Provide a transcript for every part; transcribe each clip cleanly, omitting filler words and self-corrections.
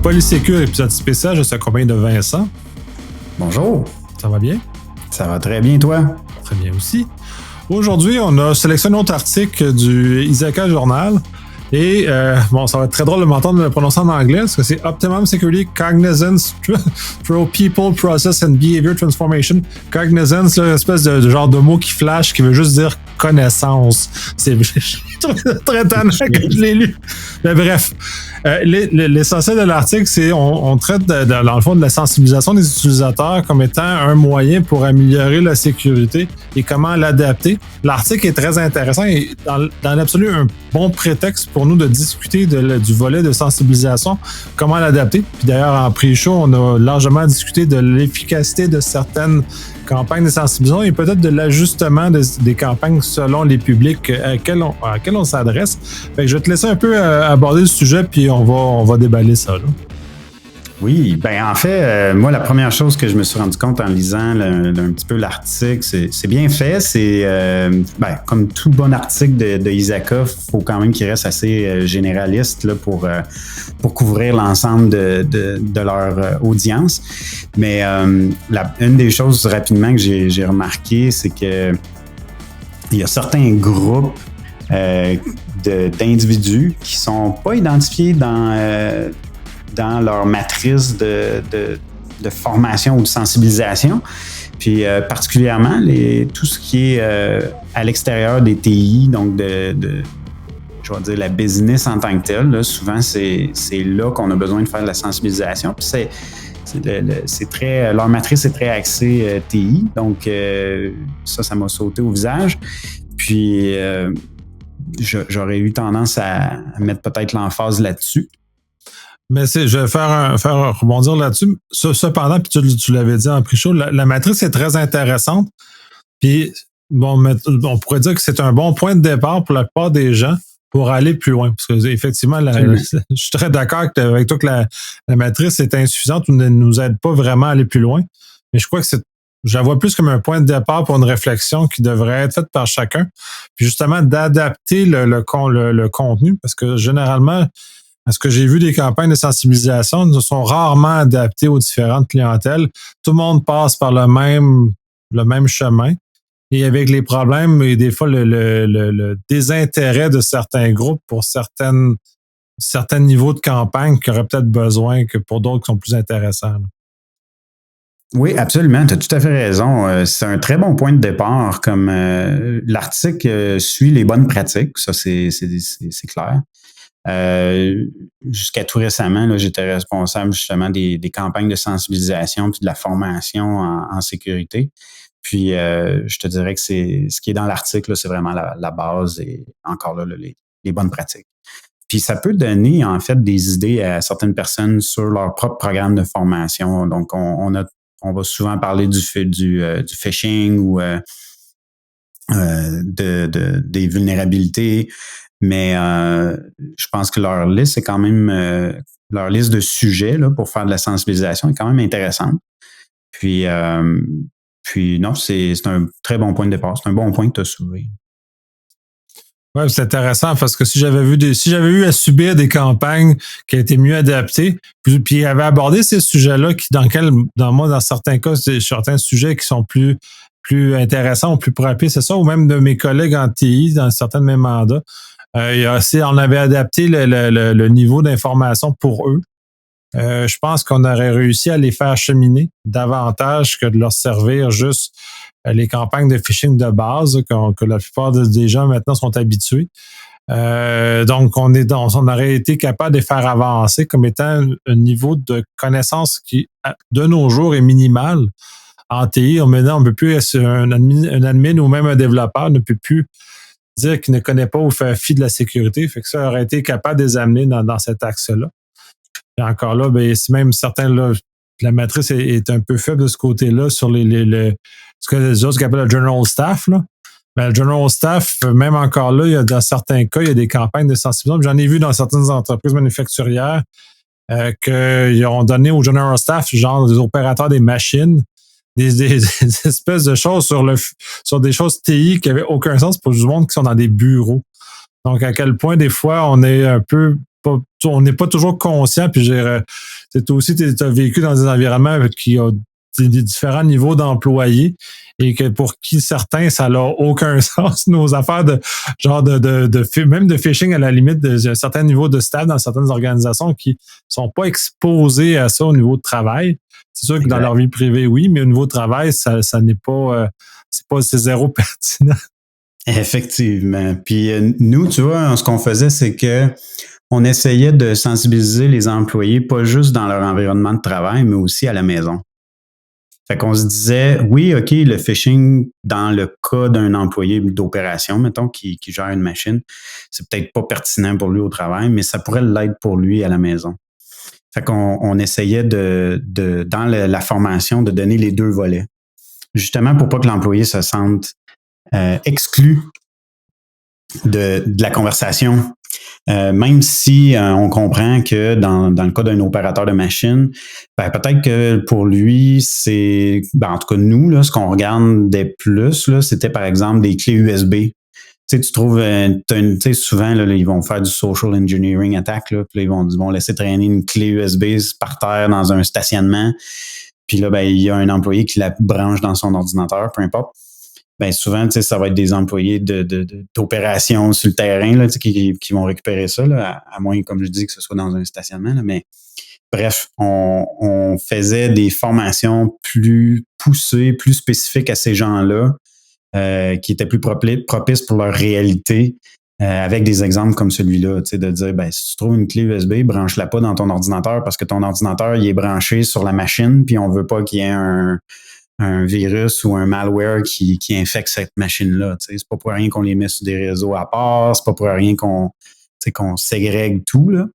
Polysécure, épisode spécial. Je suis accompagné de Vincent. Bonjour. Ça va bien? Ça va très bien, toi? Très bien aussi. Aujourd'hui, on a sélectionné un autre article du Ithaka Journal. Et ça va être très drôle de m'entendre le prononcer en anglais, parce que c'est Optimum Security Cognizance through People, Process and Behavior Transformation. Cognizance, là, une espèce de genre de mot qui flash, qui veut juste dire connaissance. C'est très tannant quand je l'ai lu. Mais bref, l'essentiel de l'article, c'est on traite dans le fond de la sensibilisation des utilisateurs comme étant un moyen pour améliorer la sécurité et comment l'adapter. L'article est très intéressant et dans l'absolu un bon prétexte pour nous de discuter du volet de sensibilisation, comment l'adapter. Puis d'ailleurs, en pré-show, on a largement discuté de l'efficacité de certaines campagnes de sensibilisation et peut-être de l'ajustement des campagnes selon les publics à quels on s'adresse. Fait que je vais te laisser un peu aborder le sujet, puis on va déballer ça, là. Oui, ben en fait, moi, la première chose que je me suis rendu compte en lisant un petit peu l'article, c'est bien fait. C'est comme tout bon article de Ithaka, il faut quand même qu'il reste assez généraliste là, pour couvrir l'ensemble de leur audience. Mais une des choses rapidement que j'ai remarqué, c'est que il y a certains groupes d'individus qui sont pas identifiés dans leur matrice de formation ou de sensibilisation. Puis particulièrement tout ce qui est à l'extérieur des TI, donc je vais dire la business en tant que telle, là, souvent c'est là qu'on a besoin de faire de la sensibilisation. Puis leur matrice est très axée TI, donc ça m'a sauté au visage. Puis j'aurais eu tendance à mettre peut-être l'emphase là-dessus. Mais je vais faire rebondir là-dessus. Cependant, puis tu l'avais dit en pré-show, la matrice est très intéressante. Puis, on pourrait dire que c'est un bon point de départ pour la plupart des gens pour aller plus loin. Parce que effectivement, je suis très d'accord avec toi que la matrice est insuffisante ou ne nous aide pas vraiment à aller plus loin. Mais je crois que je la vois plus comme un point de départ pour une réflexion qui devrait être faite par chacun. Puis justement, d'adapter le contenu. Parce que généralement, ce que j'ai vu des campagnes de sensibilisation ne sont rarement adaptées aux différentes clientèles. Tout le monde passe par le même chemin. Et avec les problèmes et des fois le désintérêt de certains groupes pour certains niveaux de campagne qui auraient peut-être besoin que pour d'autres qui sont plus intéressants. Oui, absolument. Tu as tout à fait raison. C'est un très bon point de départ. Comme l'article suit les bonnes pratiques, ça c'est clair. Jusqu'à tout récemment, là, j'étais responsable justement des campagnes de sensibilisation puis de la formation en sécurité. Puis, je te dirais que ce qui est dans l'article, là, c'est vraiment la base et encore là, les bonnes pratiques. Puis, ça peut donner en fait des idées à certaines personnes sur leur propre programme de formation. Donc, on va souvent parler du phishing ou des vulnérabilités. Mais je pense que leur liste est quand même leur liste de sujets là, pour faire de la sensibilisation est quand même intéressante. Puis non, c'est un très bon point de départ. C'est un bon point que tu as soulevé. Oui, c'est intéressant parce que si j'avais eu à subir des campagnes qui étaient mieux adaptées, puis avait abordé ces sujets-là dans certains cas, c'est certains sujets qui sont plus intéressants ou plus propres, c'est ça, ou même de mes collègues en TI dans certains de mes mandats. On avait adapté le niveau d'information pour eux. Je pense qu'on aurait réussi à les faire cheminer davantage que de leur servir juste les campagnes de phishing de base que la plupart des gens maintenant sont habitués. Donc, on aurait été capable de les faire avancer comme étant un niveau de connaissance qui, de nos jours, est minimal. En TI, maintenant, on ne peut plus, un admin ou même un développeur ne peut plus dire qu'il ne connaît pas ou faire fi de la sécurité. Fait que ça aurait été capable de les amener dans cet axe-là. Et encore là, c'est même certain, là, la matrice est un peu faible de ce côté-là sur ce que les autres appellent le general staff, là. Mais le general staff, même encore là, dans certains cas, il y a des campagnes de sensibilisation. J'en ai vu dans certaines entreprises manufacturières qu'ils ont donné au general staff, genre des opérateurs des machines, des espèces de choses sur des choses TI qui n'avaient aucun sens pour du monde qui sont dans des bureaux. Donc, à quel point, des fois, on est un peu on n'est pas toujours conscient, puis toi aussi, tu as vécu dans des environnements qui ont des différents niveaux d'employés et que pour qui certains, ça n'a aucun sens. Nos affaires de genre même de phishing à la limite d'un certain niveau de staff dans certaines organisations qui sont pas exposées à ça au niveau de travail. C'est sûr que dans leur vie privée, oui, mais au niveau de travail, ça n'est pas, c'est zéro pertinent. Effectivement. Puis nous, tu vois, ce qu'on faisait, c'est que on essayait de sensibiliser les employés, pas juste dans leur environnement de travail, mais aussi à la maison. Fait qu'on se disait, oui, OK, le phishing, dans le cas d'un employé d'opération, mettons, qui gère une machine, c'est peut-être pas pertinent pour lui au travail, mais ça pourrait l'être pour lui à la maison. Fait qu'on essayait dans la formation, de donner les deux volets. Justement, pour pas que l'employé se sente exclu de la conversation. Même si on comprend que dans le cas d'un opérateur de machine, peut-être que pour lui, c'est... en tout cas, nous, là, ce qu'on regardait plus, là, c'était par exemple des clés USB. Tu trouves, souvent, là, ils vont faire du social engineering attack, là, puis là, ils vont laisser traîner une clé USB par terre dans un stationnement. Puis là, il y a un employé qui la branche dans son ordinateur, peu importe. Souvent, ça va être des employés d'opération sur le terrain là, qui vont récupérer ça, là, à moins, comme je dis, que ce soit dans un stationnement. Là, mais bref, on faisait des formations plus poussées, plus spécifiques à ces gens-là, qui étaient plus propices pour leur réalité, avec des exemples comme celui-là, de dire, si tu trouves une clé USB, branche-la pas dans ton ordinateur parce que ton ordinateur, il est branché sur la machine, puis on veut pas qu'il y ait un virus ou un malware qui infecte cette machine-là. C'est pas pour rien qu'on les met sur des réseaux à part, c'est pas pour rien qu'on ségrègue tout. Là.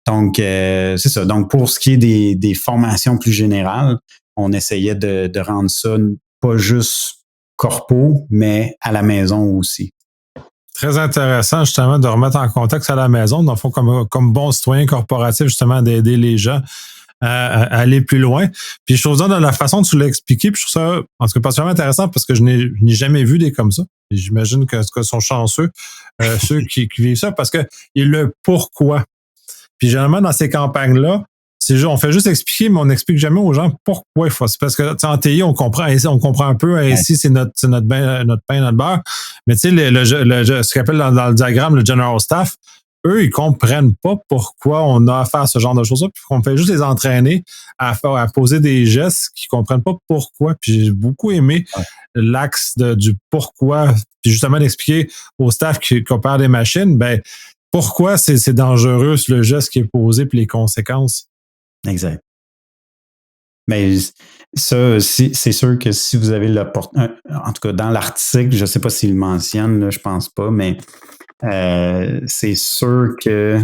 Donc, c'est ça. Donc, pour ce qui est des formations plus générales, on essayait de rendre ça pas juste corpo, mais à la maison aussi. Très intéressant, justement, de remettre en contexte à la maison, dans le fond, comme bon citoyen corporatif, justement, d'aider les gens à aller plus loin. Puis je trouve ça, dans la façon dont tu l'as expliqué, puis je trouve ça, en tout cas, particulièrement intéressant parce que je n'ai jamais vu des comme ça. Et j'imagine que sont chanceux, ceux qui vivent ça, parce que il le pourquoi. Puis généralement, dans ces campagnes-là, on fait juste expliquer, mais on n'explique jamais aux gens pourquoi il faut. C'est parce que en TI, on comprend un peu, ici, c'est notre pain, notre beurre. Mais tu sais, ce qu'on appelle dans le diagramme, le general staff, eux, ils comprennent pas pourquoi on a à faire ce genre de choses-là, puis qu'on fait juste les entraîner à poser des gestes qu'ils comprennent pas pourquoi. Puis j'ai beaucoup aimé l'axe du pourquoi, puis justement d'expliquer au staff qui opère des machines, pourquoi c'est dangereux le geste qui est posé puis les conséquences. Exact. Mais ça, c'est sûr que si vous avez l'opportunité, en tout cas dans l'article, je ne sais pas s'il le mentionne, là, je pense pas, mais c'est sûr que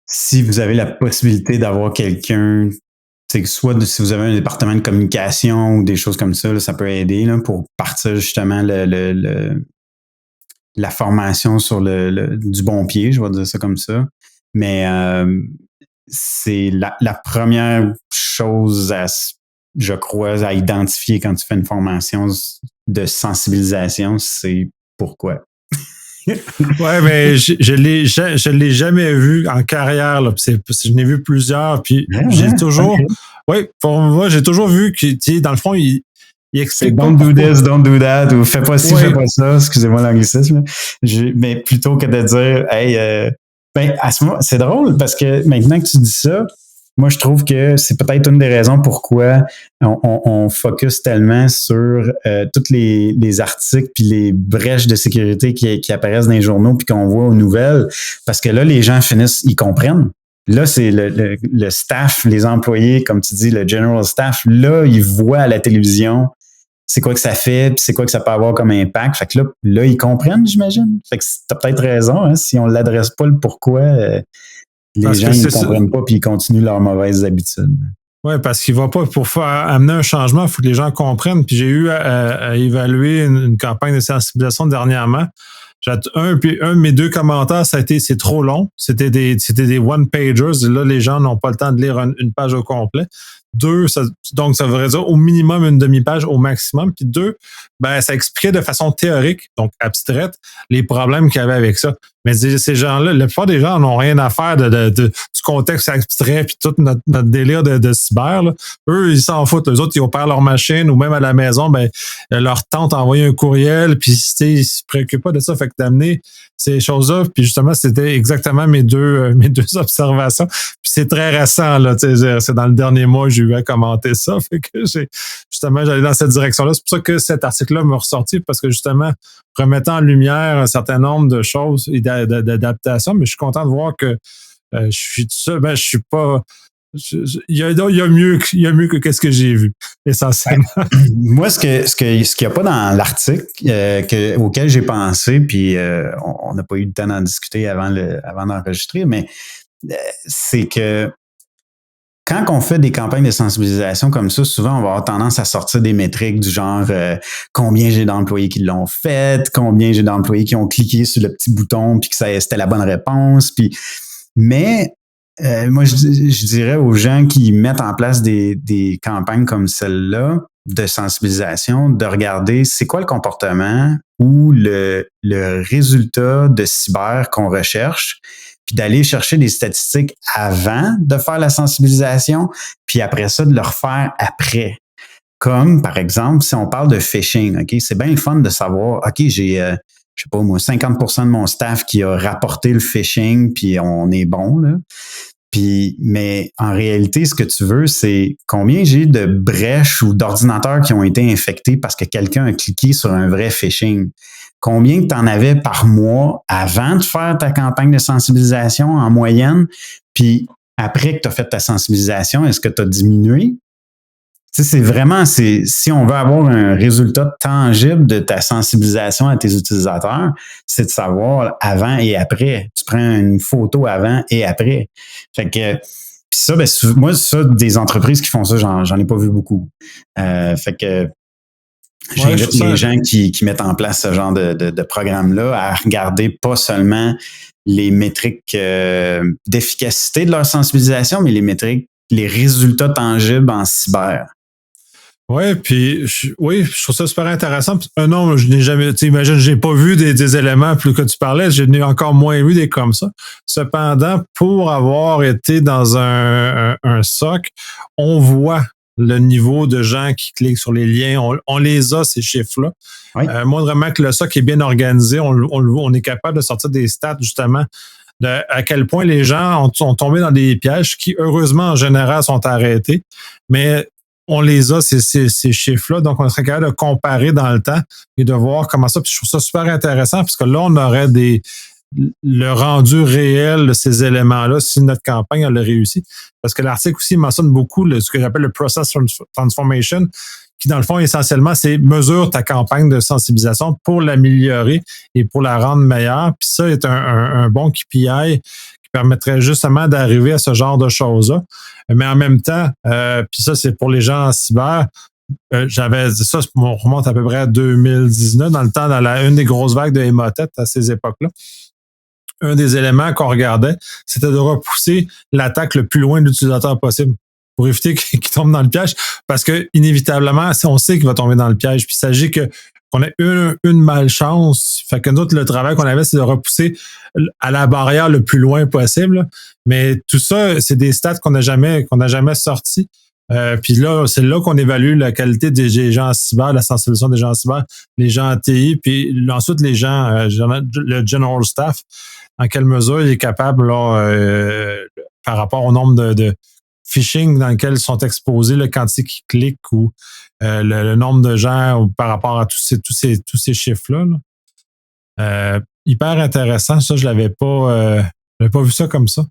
si vous avez la possibilité d'avoir quelqu'un, soit si vous avez un département de communication ou des choses comme ça, là, ça peut aider là, pour partir justement la formation sur du bon pied, je vais dire ça comme ça. Mais c'est la première chose je crois, à identifier quand tu fais une formation de sensibilisation, c'est pourquoi. Ouais, mais je l'ai jamais vu en carrière. Là. Je n'ai vu plusieurs. Puis j'ai toujours. Okay. Oui, pour moi, j'ai toujours vu que, dans le fond, il explique. Don't do this, don't do that, ou fais pas ci, fais pas ça. Excusez-moi l'anglicisme. Mais plutôt que de dire, hey, à ce moment, c'est drôle parce que maintenant que tu dis ça, moi, je trouve que c'est peut-être une des raisons pourquoi on focus tellement sur tous les articles puis les brèches de sécurité qui apparaissent dans les journaux puis qu'on voit aux nouvelles. Parce que là, les gens ils comprennent. Là, c'est le staff, les employés, comme tu dis, le general staff, là, ils voient à la télévision c'est quoi que ça fait puis c'est quoi que ça peut avoir comme impact. Fait que là ils comprennent, j'imagine. Fait que t'as peut-être raison, hein, si on l'adresse pas le pourquoi... les gens ne comprennent pas puis ils continuent leurs mauvaises habitudes. Oui, parce qu'il ne va pas pour amener un changement, il faut que les gens comprennent. Puis j'ai eu à évaluer une campagne de sensibilisation dernièrement. Puis un de mes deux commentaires, c'est trop long. C'était des one-pagers. Là, les gens n'ont pas le temps de lire une page au complet. Deux, donc ça veut dire au minimum une demi-page au maximum. Puis deux, ben ça expliquait de façon théorique, donc abstraite, les problèmes qu'il y avait avec ça. Mais ces gens-là, la plupart des gens n'ont rien à faire du contexte abstrait puis tout notre délire de cyber. Là. Eux, ils s'en foutent. Les autres, ils opèrent leur machine ou même à la maison, ben leur tante a envoyé un courriel puis ils se préoccupent pas de ça. Fait que d'amener ces choses-là, puis justement, c'était exactement mes deux observations. Puis c'est très récent, là, c'est dans le dernier mois, j'ai eu à commenter ça. Fait que j'allais dans cette direction-là. C'est pour ça que cet article-là m'a ressorti, parce que justement, remettant en lumière un certain nombre de choses et d'adaptations, mais je suis content de voir que je suis tout seul. Ben, je suis pas. Il y a mieux que qu'est-ce que j'ai vu, essentiellement. Moi, ce qu'il n'y a pas dans l'article auquel j'ai pensé, puis on n'a pas eu le temps d'en discuter avant d'enregistrer, mais c'est que quand on fait des campagnes de sensibilisation comme ça, souvent, on va avoir tendance à sortir des métriques du genre combien j'ai d'employés qui l'ont fait, combien j'ai d'employés qui ont cliqué sur le petit bouton puis que c'était la bonne réponse. Mais moi, je dirais aux gens qui mettent en place des campagnes comme celle-là de sensibilisation, de regarder c'est quoi le comportement ou le résultat de cyber qu'on recherche, puis d'aller chercher des statistiques avant de faire la sensibilisation, puis après ça, de le refaire après. Comme, par exemple, si on parle de phishing, OK, c'est bien le fun de savoir, OK, j'ai, je sais pas moi, 50% de mon staff qui a rapporté le phishing, puis on est bon, là. Mais en réalité, ce que tu veux, c'est combien j'ai de brèches ou d'ordinateurs qui ont été infectés parce que quelqu'un a cliqué sur un vrai phishing. Combien tu en avais par mois avant de faire ta campagne de sensibilisation en moyenne, puis après que tu as fait ta sensibilisation, est-ce que tu as diminué? Tu sais, c'est vraiment, si on veut avoir un résultat tangible de ta sensibilisation à tes utilisateurs, c'est de savoir avant et après. Tu prends une photo avant et après. Fait que, puis ça, ben, moi, ça, des entreprises qui font ça, j'en ai pas vu beaucoup. Fait que, j'invite les gens qui mettent en place ce genre de programme-là à regarder pas seulement les métriques d'efficacité de leur sensibilisation, mais les résultats tangibles en cyber. Ouais, puis je trouve ça super intéressant. Non, je n'ai jamais, tu imagines, j'ai pas vu des éléments plus que tu parlais, je n'ai encore moins vu des comme ça. Cependant, pour avoir été dans un SOC, on voit le niveau de gens qui cliquent sur les liens, on les a, ces chiffres-là. Oui. Moindrement que le SOC est bien organisé, on est capable de sortir des stats, justement, à quel point les gens sont tombés dans des pièges qui, heureusement, en général, sont arrêtés. Mais on les a, ces chiffres-là, donc on serait capable de comparer dans le temps et de voir comment ça. Puis je trouve ça super intéressant, parce que là, on aurait le rendu réel de ces éléments-là si notre campagne elle a réussi. Parce que l'article aussi mentionne beaucoup ce que j'appelle le process transformation, qui dans le fond, essentiellement, c'est mesure ta campagne de sensibilisation pour l'améliorer et pour la rendre meilleure. Puis ça est un bon KPI permettrait justement d'arriver à ce genre de choses-là. Mais en même temps, puis ça, c'est pour les gens en cyber, on remonte à peu près à 2019, dans le temps, une des grosses vagues de Emotet à ces époques-là. Un des éléments qu'on regardait, c'était de repousser l'attaque le plus loin de l'utilisateur possible pour éviter qu'il tombe dans le piège, parce que inévitablement, on sait qu'il va tomber dans le piège. Puis il s'agit qu'on ait une malchance. Fait que nous, le travail qu'on avait, c'est de repousser à la barrière le plus loin possible. Mais tout ça, c'est des stats qu'on n'a jamais sortis. Puis là, c'est là qu'on évalue la qualité des gens en cyber, la sensibilisation des gens en cyber, les gens en TI, puis ensuite les gens, le general staff, en quelle mesure il est capable, là, par rapport au nombre de phishing dans lequel sont exposés, le quantité qui cliquent ou le nombre de gens par rapport à tous ces chiffres-là. Là. Hyper intéressant, ça, je l'avais pas vu ça comme ça.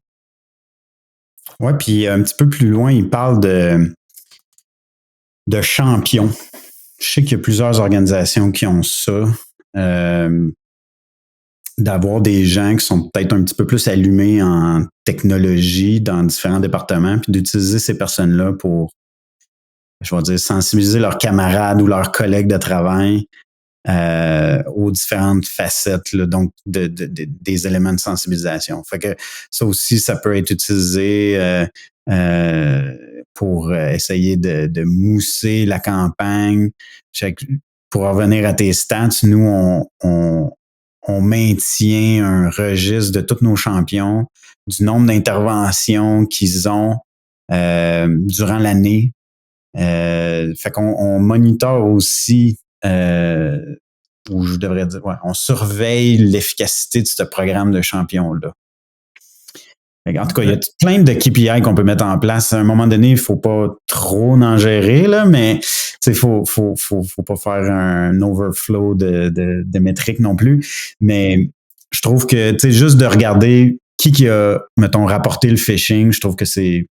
Oui, puis un petit peu plus loin, il parle de champions. Je sais qu'il y a plusieurs organisations qui ont ça. D'avoir des gens qui sont peut-être un petit peu plus allumés en technologie dans différents départements, puis d'utiliser ces personnes-là pour, je vais dire, sensibiliser leurs camarades ou leurs collègues de travail aux différentes facettes, là, donc des éléments de sensibilisation. Fait que ça aussi, ça peut être utilisé pour essayer de mousser la campagne. Pour revenir à tes stats, nous, on maintient un registre de tous nos champions, du nombre d'interventions qu'ils ont durant l'année. Fait qu'on monitore aussi, ou je devrais dire, ouais, on surveille l'efficacité de ce programme de champion-là. En tout cas, il y a plein de KPI qu'on peut mettre en place. À un moment donné, il ne faut pas trop en gérer, là, mais il faut pas faire un overflow de métriques non plus. Mais je trouve que juste de regarder qui a, mettons, rapporté le phishing, je trouve que c'est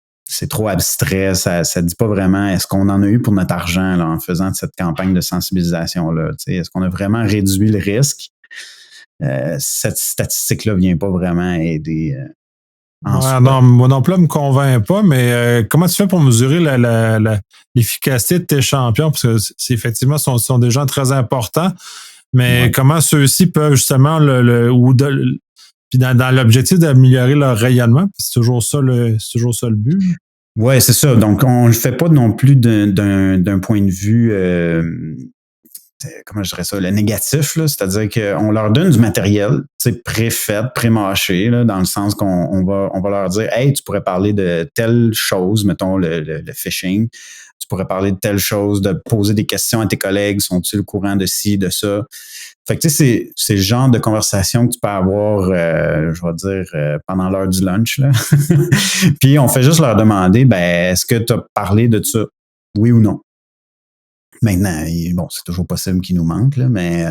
trop abstrait. Ça ne dit pas vraiment est-ce qu'on en a eu pour notre argent là, en faisant cette campagne de sensibilisation-là. Est-ce qu'on a vraiment réduit le risque? Cette statistique-là ne vient pas vraiment aider. Ouais, non, mon emploi ne me convainc pas, mais comment tu fais pour mesurer l'efficacité de tes champions? Parce que effectivement, ce sont des gens très importants, mais comment ceux-ci peuvent justement puis dans l'objectif d'améliorer leur rayonnement, c'est toujours ça le but. Oui, c'est ça. Donc, on ne le fait pas non plus d'un point de vue comment je dirais ça, le négatif, là, c'est-à-dire qu'on leur donne du matériel pré-fait, pré-mâché, là, dans le sens qu'on va leur dire hey, tu pourrais parler de telle chose, mettons le phishing, tu pourrais parler de telle chose, de poser des questions à tes collègues, sont-ils au courant de ci, de ça? Fait que c'est le genre de conversation que tu peux avoir, je vais dire, pendant l'heure du lunch. Là. Puis on fait juste leur demander est-ce que tu as parlé de ça? Oui ou non? Maintenant, bon, c'est toujours possible qu'il nous manque, là, mais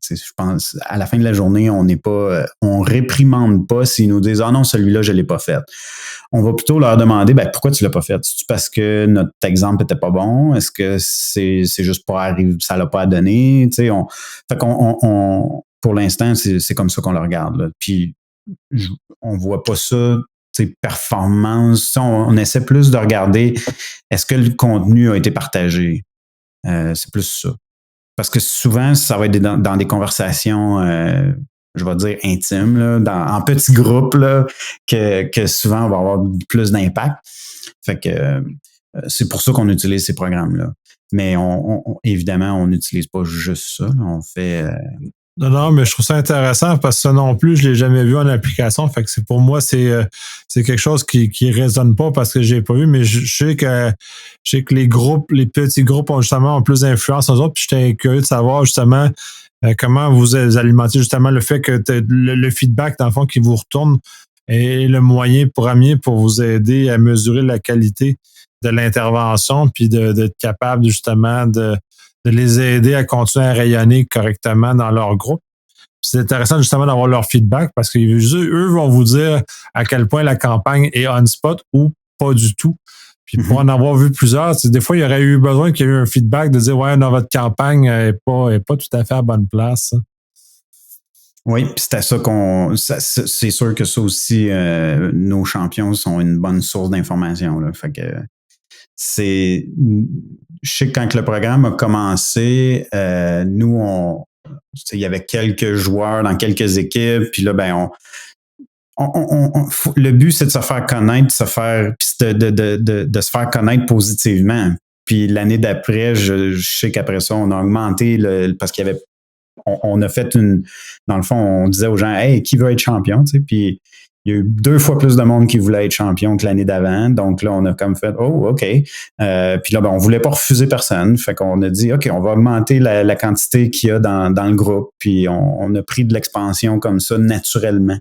je pense à la fin de la journée, on n'est pas, on réprimande pas s'ils nous disent ah non, celui-là, je l'ai pas fait. On va plutôt leur demander pourquoi tu l'as pas fait? C'est-tu parce que notre exemple était pas bon? Est-ce que c'est juste pas arrivé, ça l'a pas donné? Fait qu'on pour l'instant, c'est comme ça qu'on le regarde. Là. Puis on voit pas ça. Performance, on essaie plus de regarder est-ce que le contenu a été partagé? C'est plus ça. Parce que souvent, ça va être dans des conversations, je vais dire intimes, là, en petits groupes, là, que souvent on va avoir plus d'impact. Fait que c'est pour ça qu'on utilise ces programmes-là. Mais évidemment, on n'utilise pas juste ça. Là. On fait. Non, mais je trouve ça intéressant parce que ça non plus, je l'ai jamais vu en application. Fait que pour moi, c'est quelque chose qui résonne pas parce que j'ai pas vu, mais je sais que les petits groupes ont plus d'influence aux autres. Puis j'étais curieux de savoir justement comment vous alimentez justement le fait que le feedback, dans le fond, qui vous retourne est le moyen premier pour vous aider à mesurer la qualité de l'intervention, puis d'être capable justement de les aider à continuer à rayonner correctement dans leur groupe. C'est intéressant justement d'avoir leur feedback parce qu'eux vont vous dire à quel point la campagne est on spot ou pas du tout. Puis pour en avoir vu plusieurs, des fois, il y aurait eu besoin qu'il y ait eu un feedback de dire ouais, non, votre campagne n'est pas tout à fait à bonne place. Oui, puis c'est à ça c'est sûr que ça aussi, nos champions sont une bonne source d'information. Là. Fait que je sais que quand le programme a commencé, nous, il y avait quelques joueurs dans quelques équipes, puis là, le but, c'est de se faire connaître, de se faire connaître positivement. Puis l'année d'après, je sais qu'après ça, on a augmenté parce qu'il y avait on a fait dans le fond, on disait aux gens, hey, qui veut être champion? Puis il y a eu 2 fois plus de monde qui voulait être champion que l'année d'avant. Donc là, on a comme fait, oh, OK. Puis là, on voulait pas refuser personne. Fait qu'on a dit, OK, on va augmenter la quantité qu'il y a dans le groupe. Puis on a pris de l'expansion comme ça naturellement.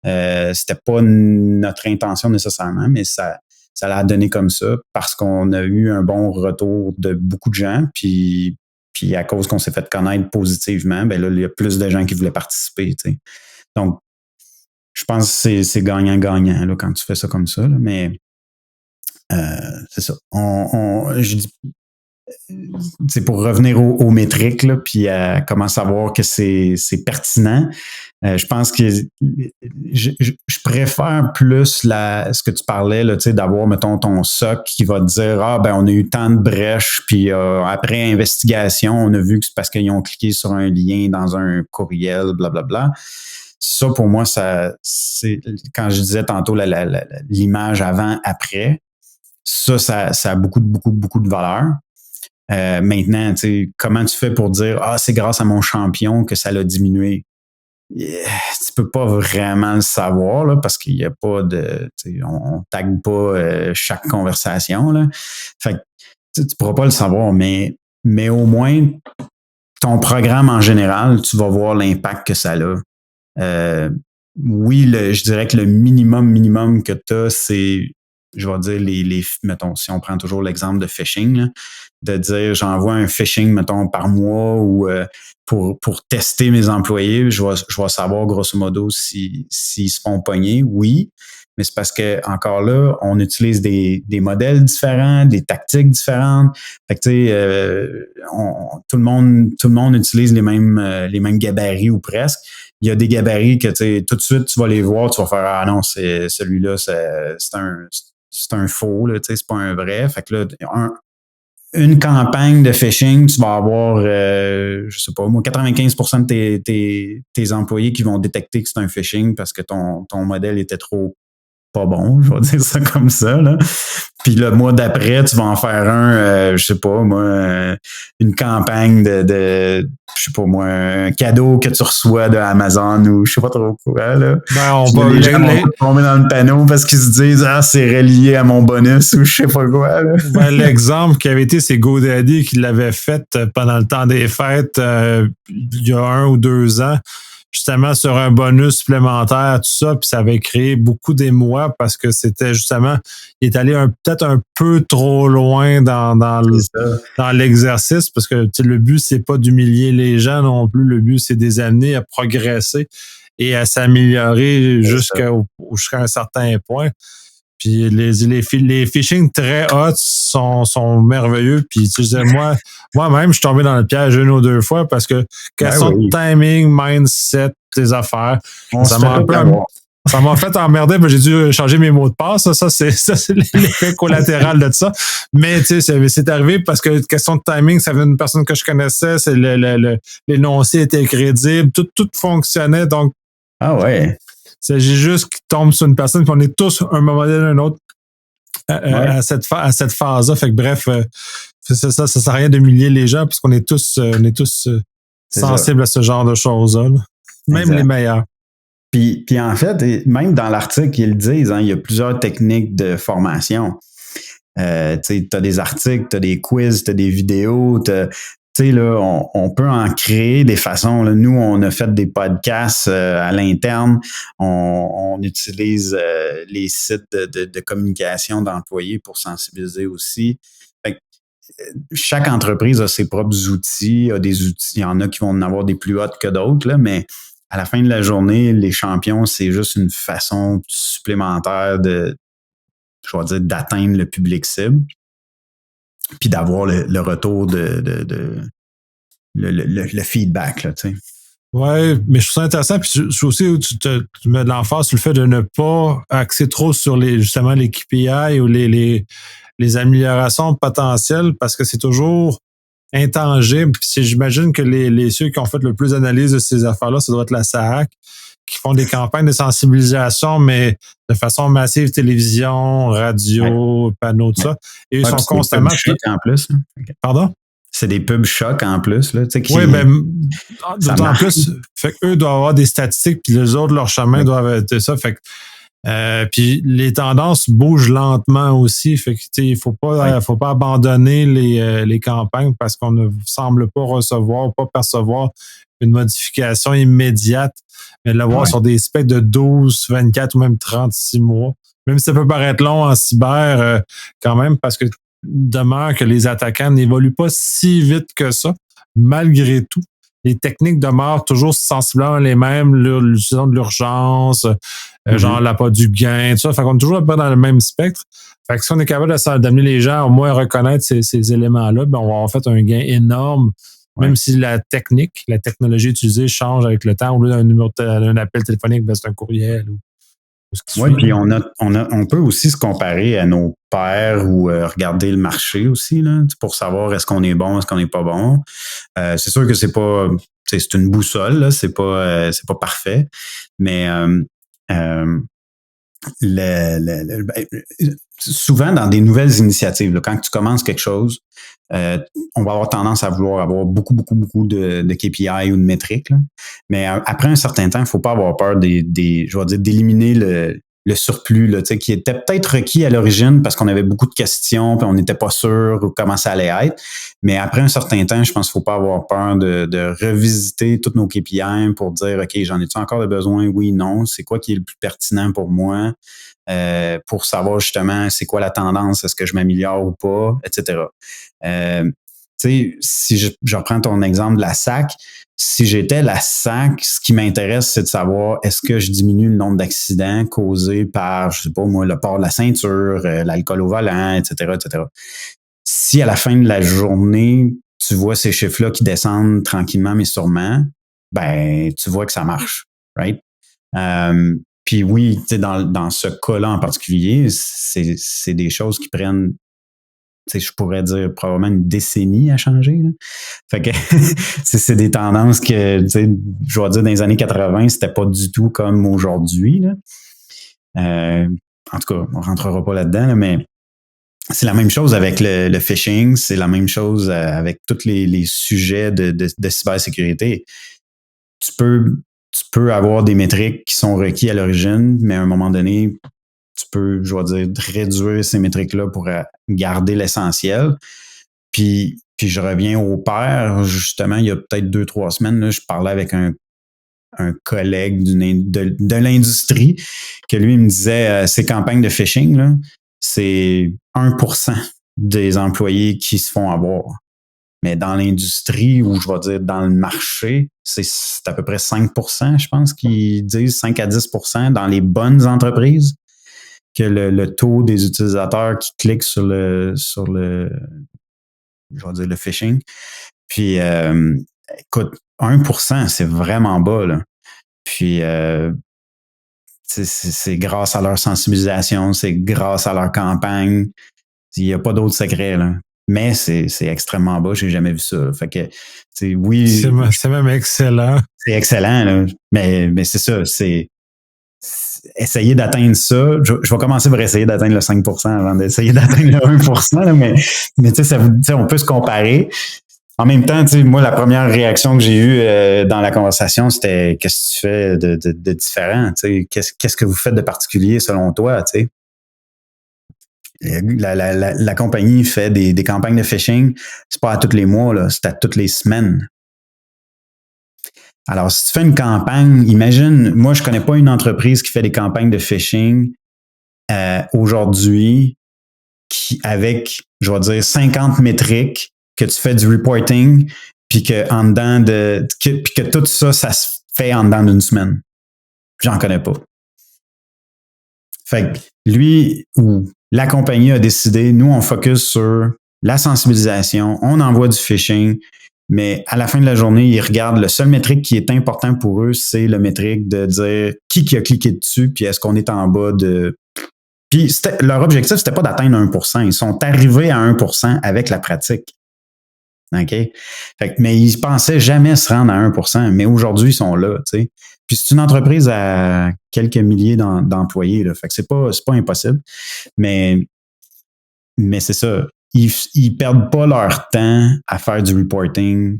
C'était pas notre intention nécessairement, mais ça l'a donné comme ça parce qu'on a eu un bon retour de beaucoup de gens. Puis à cause qu'on s'est fait connaître positivement, là, il y a plus de gens qui voulaient participer. T'sais. Donc, je pense que c'est gagnant-gagnant là, quand tu fais ça comme ça. Là, mais c'est ça. c'est pour revenir aux métriques, là, puis à comment savoir que c'est pertinent. Je pense que je préfère plus ce que tu parlais, là, d'avoir, mettons, ton SOC qui va te dire, on a eu tant de brèches, puis après investigation, on a vu que c'est parce qu'ils ont cliqué sur un lien dans un courriel, blablabla. Ça, pour moi, c'est quand je disais tantôt l'image avant-après, ça a beaucoup de valeur. Maintenant, comment tu fais pour dire c'est grâce à mon champion que ça l'a diminué? Tu peux pas vraiment le savoir là, parce qu'il n'y a pas on tague pas chaque conversation. Là. Fait que tu pourras pas le savoir, mais au moins ton programme en général, tu vas voir l'impact que ça a. Oui, je dirais que le minimum que tu as, c'est, je vais dire, mettons, si on prend toujours l'exemple de phishing, là, de dire j'envoie un phishing, mettons, par mois ou pour tester mes employés, je vais savoir grosso modo s'ils se font pogner, oui. Mais c'est parce que, encore là, on utilise des modèles différents, des tactiques différentes. Fait que, tu sais, tout le monde utilise les mêmes gabarits ou presque. Il y a des gabarits que, tu sais, tout de suite, tu vas les voir, tu vas faire, ah non, celui-là, c'est un faux, là, tu sais, c'est pas un vrai. Fait que là, une campagne de phishing, tu vas avoir, je sais pas, moi, 95% de tes employés qui vont détecter que c'est un phishing parce que ton modèle était trop pas bon, je vais dire ça comme ça, là. Puis le mois d'après, tu vas en faire je sais pas, moi, une campagne de je sais pas moi, un cadeau que tu reçois de Amazon ou je sais pas trop quoi, là. Ben, les gens vont tomber dans le panneau parce qu'ils se disent, c'est relié à mon bonus ou je sais pas quoi, là. Ben, l'exemple qui avait été, c'est GoDaddy qui l'avait fait pendant le temps des fêtes, il y a 1 ou 2 ans. Justement sur un bonus supplémentaire, tout ça, puis ça avait créé beaucoup d'émoi parce que c'était justement, il est allé peut-être un peu trop loin dans l'exercice parce que le but, c'est pas d'humilier les gens non plus, le but, c'est de les amener à progresser et à s'améliorer jusqu'à un certain point. Puis les phishing très hot sont merveilleux. Puis tu sais, moi-même, je suis tombé dans le piège 1 ou 2 fois parce que question de timing, mindset, tes affaires, ça m'a fait emmerder, mais j'ai dû changer mes mots de passe. Ça, c'est l'effet collatéral de ça. Mais tu sais, c'est arrivé parce que question de timing, ça venait d'une personne que je connaissais, c'est l'énoncé était crédible, tout fonctionnait. Donc, j'ai juste qu'il tombe sur une personne, puis on est tous un moment donné un autre à cette phase-là. Fait que bref, ça sert à rien d'humilier les gens parce qu'on est tous sensibles à ce genre de choses-là. Même exact. Les meilleurs. Puis en fait, même dans l'article, ils le disent, il y a plusieurs techniques de formation. Tu sais, t'as des articles, t'as des quiz, t'as des vidéos, tu sais, là, on peut en créer des façons. Là. Nous, on a fait des podcasts à l'interne. On utilise les sites de communication d'employés pour sensibiliser aussi. Fait que, chaque entreprise a ses propres outils, a des outils. Il y en a qui vont en avoir des plus hautes que d'autres, là, mais à la fin de la journée, les champions, c'est juste une façon supplémentaire d'atteindre le public cible. Puis d'avoir le retour le feedback, là, tu sais. Oui, mais je trouve ça intéressant. Puis je aussi où tu mets de l'emphase sur le fait de ne pas axer trop sur justement les KPI ou les améliorations potentielles parce que c'est toujours intangible. Puis j'imagine que ceux qui ont fait le plus d'analyse de ces affaires-là, ça doit être la SAAC, qui font des campagnes de sensibilisation, mais de façon massive, télévision, radio, panneaux, tout ça. Et ils sont constamment... en plus. Okay. Pardon? C'est des pubs chocs en plus. Là, oui, bien, d'autant plus, fait qu'eux doivent avoir des statistiques, puis les autres, leur chemin doivent être ça. Fait que, puis les tendances bougent lentement aussi. Fait que, il faut pas abandonner les campagnes parce qu'on ne semble pas recevoir ou pas percevoir une modification immédiate, mais de l'avoir sur des specs de 12, 24 ou même 36 mois. Même si ça peut paraître long en cyber, quand même, parce que demeure que les attaquants n'évoluent pas si vite que ça, malgré tout. Les techniques demeurent toujours sensiblement les mêmes, l'utilisation de l'urgence, genre l'appât du gain, tout ça. Fait qu'on est toujours dans le même spectre. Fait que si on est capable d'amener les gens au moins à reconnaître ces éléments-là, ben on va avoir fait un gain énorme, même si la technologie utilisée change avec le temps. Au lieu d'un appel téléphonique, ben c'est un courriel ou ce qui Oui, suit. puis on peut aussi se comparer à nos pairs ou regarder le marché aussi, là, pour savoir est-ce qu'on est bon, est-ce qu'on n'est pas bon. C'est sûr que c'est une boussole, là, c'est pas parfait, mais souvent dans des nouvelles initiatives, là, quand tu commences quelque chose, on va avoir tendance à vouloir avoir beaucoup de KPI ou de métriques. Là. Mais après un certain temps, il ne faut pas avoir peur je vais dire, d'éliminer le surplus là, qui était peut-être requis à l'origine parce qu'on avait beaucoup de questions puis on n'était pas sûr comment ça allait être. Mais après un certain temps, je pense qu'il ne faut pas avoir peur de revisiter tous nos KPI pour dire OK, j'en ai-tu encore de besoin? Oui, non. C'est quoi qui est le plus pertinent pour moi? Pour savoir justement c'est quoi la tendance, est-ce que je m'améliore ou pas, etc. Si je reprends ton exemple de la SAC, si j'étais la SAC, ce qui m'intéresse, c'est de savoir est-ce que je diminue le nombre d'accidents causés par, je sais pas moi, le port de la ceinture, l'alcool au volant, etc., etc. Si à la fin de la journée, tu vois ces chiffres-là qui descendent tranquillement mais sûrement, ben tu vois que ça marche, right? Puis oui, dans ce cas-là en particulier, c'est des choses qui prennent, je pourrais dire probablement une décennie à changer. Là. Fait que c'est des tendances que, je vais dire, dans les années 80, c'était pas du tout comme aujourd'hui. Là. En tout cas, on rentrera pas là-dedans, là, mais c'est la même chose avec le phishing, c'est la même chose avec tous les sujets de cybersécurité. Tu peux avoir des métriques qui sont requis à l'origine, mais à un moment donné, tu peux, je vais dire, réduire ces métriques-là pour garder l'essentiel. Puis je reviens au pair, justement, il y a peut-être 2-3 semaines, là, je parlais avec un collègue de l'industrie que lui me disait ces campagnes de phishing, là, c'est 1% des employés qui se font avoir. Mais dans l'industrie, ou je vais dire dans le marché, c'est à peu près 5%, je pense, qui disent 5 à 10% dans les bonnes entreprises que le taux des utilisateurs qui cliquent sur le je vais dire le phishing. Puis écoute, 1%, c'est vraiment bas, là. Puis c'est grâce à leur sensibilisation, c'est grâce à leur campagne. Il n'y a pas d'autre secret, là. Mais c'est extrêmement bas, j'ai jamais vu ça. Fait que, oui. C'est même excellent. C'est excellent, là. Mais c'est ça, c'est essayer d'atteindre ça. Je vais commencer par essayer d'atteindre le 5% avant d'essayer d'atteindre le 1%, là, mais on peut se comparer. En même temps, moi, la première réaction que j'ai eue dans la conversation, c'était qu'est-ce que tu fais de différent? Qu'est-ce que vous faites de particulier selon toi? La compagnie fait des campagnes de phishing, c'est pas à tous les mois, là, c'est à toutes les semaines. Alors, si tu fais une campagne, imagine, moi, je connais pas une entreprise qui fait des campagnes de phishing aujourd'hui avec, je vais dire, 50 métriques, que tu fais du reporting, puis que tout ça se fait en dedans d'une semaine. J'en connais pas. Fait que lui ou la compagnie a décidé, nous, on focus sur la sensibilisation, on envoie du phishing, mais à la fin de la journée, ils regardent le seul métrique qui est important pour eux, c'est le métrique de dire qui a cliqué dessus, puis est-ce qu'on est en bas de... Puis leur objectif, c'était pas d'atteindre 1%. Ils sont arrivés à 1% avec la pratique. OK? Mais ils pensaient jamais se rendre à 1%, mais aujourd'hui, ils sont là, tu sais. Puis c'est une entreprise à quelques milliers d'employés, là. Fait que c'est pas impossible. Mais c'est ça. Ils perdent pas leur temps à faire du reporting.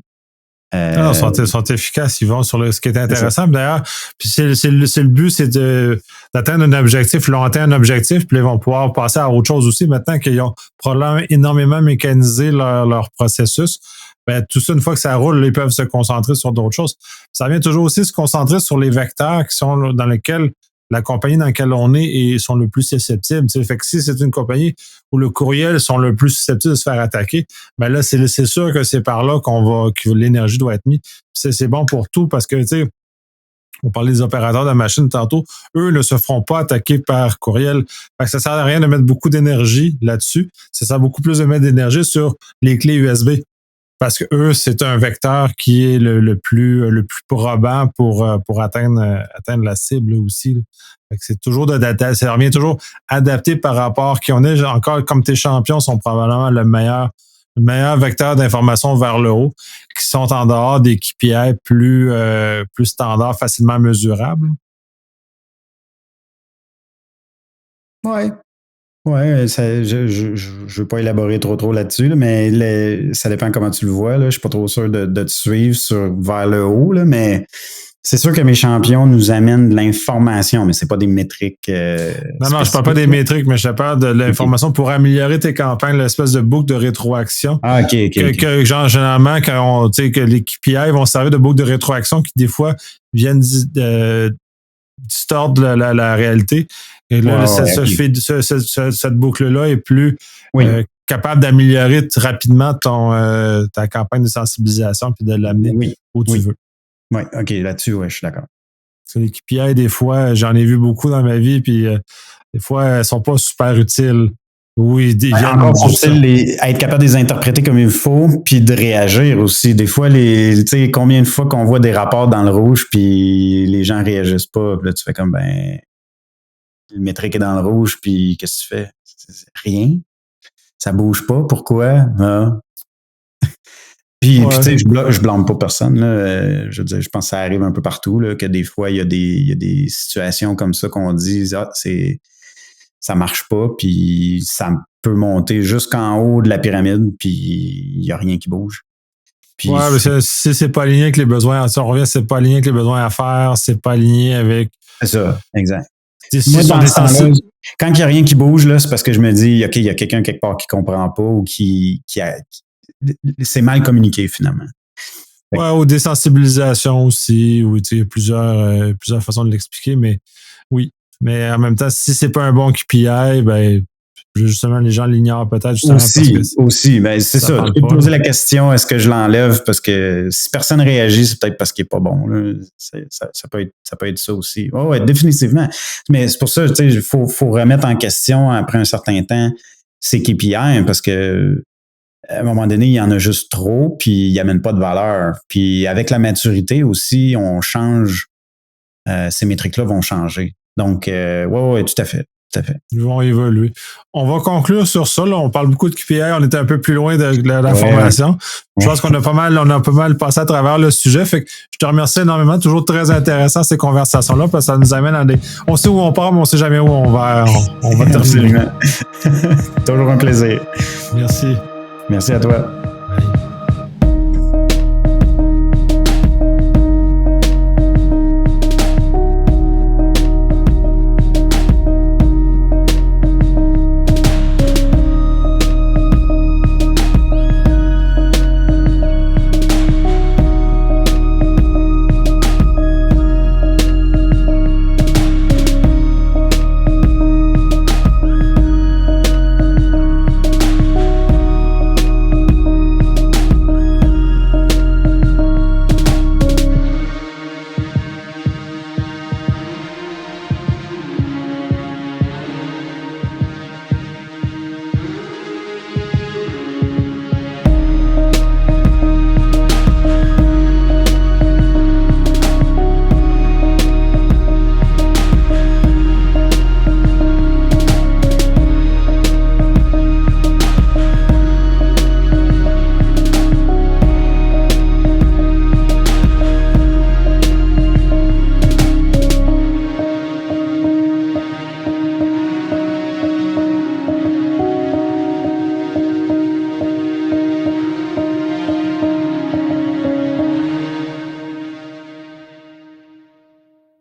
Non, ils sont efficaces, ils vont sur ce qui est intéressant. D'ailleurs, puis c'est le but, c'est d'atteindre un objectif. Ils ont atteint un objectif, puis ils vont pouvoir passer à autre chose aussi. Maintenant qu'ils ont probablement énormément mécanisé leur processus, ben, tout ça, une fois que ça roule, là, ils peuvent se concentrer sur d'autres choses. Ça vient toujours aussi se concentrer sur les vecteurs qui sont dans lesquels la compagnie dans laquelle on est et sont le plus susceptibles. T'sais. Fait que si c'est une compagnie où le courriel sont le plus susceptibles de se faire attaquer, ben là, c'est sûr que c'est par là que l'énergie doit être mise. C'est bon pour tout parce que, tu sais, On parlait des opérateurs de machine tantôt. Eux ne se feront pas attaquer par courriel. Fait que ça sert à rien de mettre beaucoup d'énergie là-dessus. Ça sert beaucoup plus de mettre d'énergie sur les clés USB. Parce que eux, c'est un vecteur qui est le plus probant pour atteindre la cible aussi. Fait que c'est toujours ça revient toujours adapté par rapport à qui on est. Encore, comme tes champions sont probablement le meilleur vecteur d'information vers le haut, qui sont en dehors des KPI plus standards, facilement mesurables. Ouais. Ouais, je veux pas élaborer trop là-dessus, là, mais ça dépend comment tu le vois. Là. Je suis pas trop sûr de te suivre vers le haut, là, mais c'est sûr que mes champions nous amènent de l'information, mais c'est pas des métriques. Non, je parle pas des métriques, mais je parle de l'information pour améliorer tes campagnes, l'espèce de boucle de rétroaction. Ah, OK. Que genre, généralement, que les KPI vont servir de boucle de rétroaction qui, des fois, viennent distordre la réalité. Et là, cette boucle-là est plus capable d'améliorer rapidement ta campagne de sensibilisation puis de l'amener où tu veux. Oui, OK, là-dessus, je suis d'accord. Les KPI, des fois, j'en ai vu beaucoup dans ma vie, puis des fois, elles sont pas super utiles. Oui, encore faut-il être capable de les interpréter comme il faut, puis de réagir aussi. Des fois, tu sais, combien de fois qu'on voit des rapports dans le rouge, puis les gens réagissent pas, puis là, tu fais comme, le métrique est dans le rouge, puis qu'est-ce que tu fais? Rien. Ça bouge pas. Pourquoi? Puis tu sais, je blâme pas personne. Là. Je veux dire, je pense que ça arrive un peu partout, là, que des fois, il y a des situations comme ça qu'on dit, ça marche pas, puis ça peut monter jusqu'en haut de la pyramide, puis il y a rien qui bouge. Puis, mais si c'est pas aligné avec les besoins, si on revient, c'est pas aligné avec les besoins à faire, c'est pas aligné avec... C'est ça, exact. Moi, quand il n'y a rien qui bouge, là, c'est parce que je me dis, OK, il y a quelqu'un quelque part qui comprend pas ou c'est mal communiqué, finalement. Ouais, ou désensibilisation aussi, ou il y a plusieurs façons de l'expliquer, mais oui. Mais en même temps, si c'est pas un bon KPI, justement, les gens l'ignorent peut-être. Aussi, c'est ça. Tu peux te poser la question, est-ce que je l'enlève? Parce que si personne réagit, c'est peut-être parce qu'il n'est pas bon. Là. Ça peut être ça aussi. Oh, ouais, définitivement. Mais c'est pour ça, tu sais, il faut remettre en question après un certain temps ces KPI, parce que à un moment donné, il y en a juste trop, puis il n'y amène pas de valeur. Puis avec la maturité aussi, on change. Ces métriques-là vont changer. Donc, ouais, tout à fait. Ils vont évoluer. On va conclure sur ça. Là. On parle beaucoup de KPI. On était un peu plus loin de la formation. Je pense qu'on a pas mal passé à travers le sujet. Fait que je te remercie énormément. Toujours très intéressant ces conversations-là parce que ça nous amène à on sait où on part, mais on sait jamais où on va terminer. Toujours un plaisir. Merci. Merci à toi.